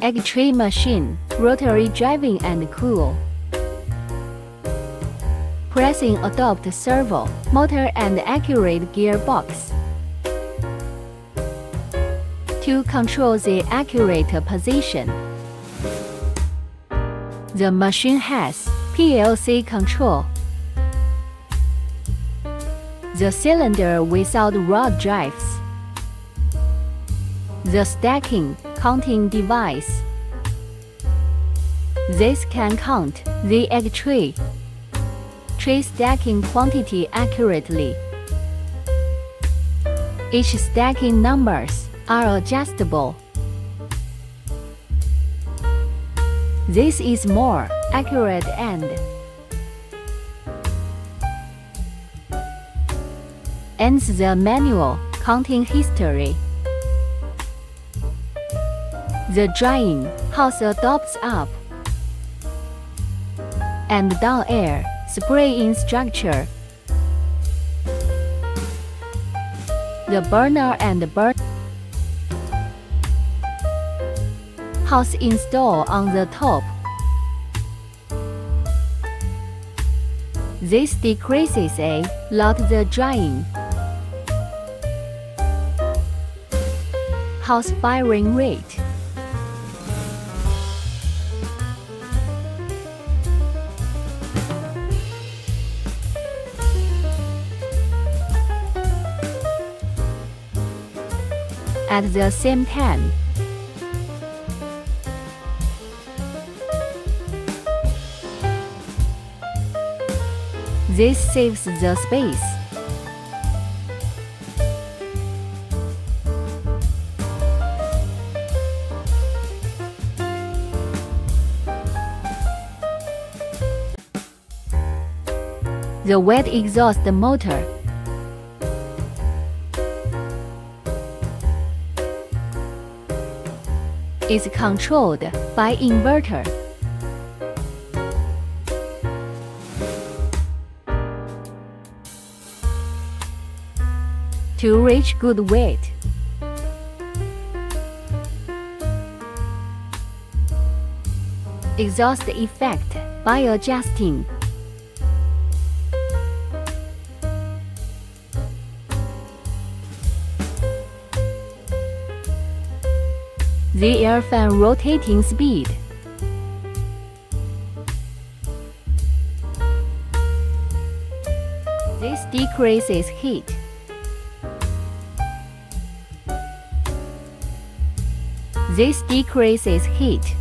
egg tray machine, rotary driving and cool. Pressing adopt servo, motor and accurate gearbox. To control the accurate position. The machine has PLC control. The cylinder without rod drives. The stacking, counting device. This can count the egg tray stacking quantity accurately. Each stacking numbers are adjustable. This is more accurate and ends the manual counting history. The drying hose adopts up and down air spraying structure. The burner and burn hose install on the top. This decreases a lot the drying. Hose firing rate. At the same time, this saves the space. The wet exhaust motor is controlled by inverter. To reach good weight, exhaust effect by adjusting. The air fan rotating speed. This decreases heat. This decreases heat.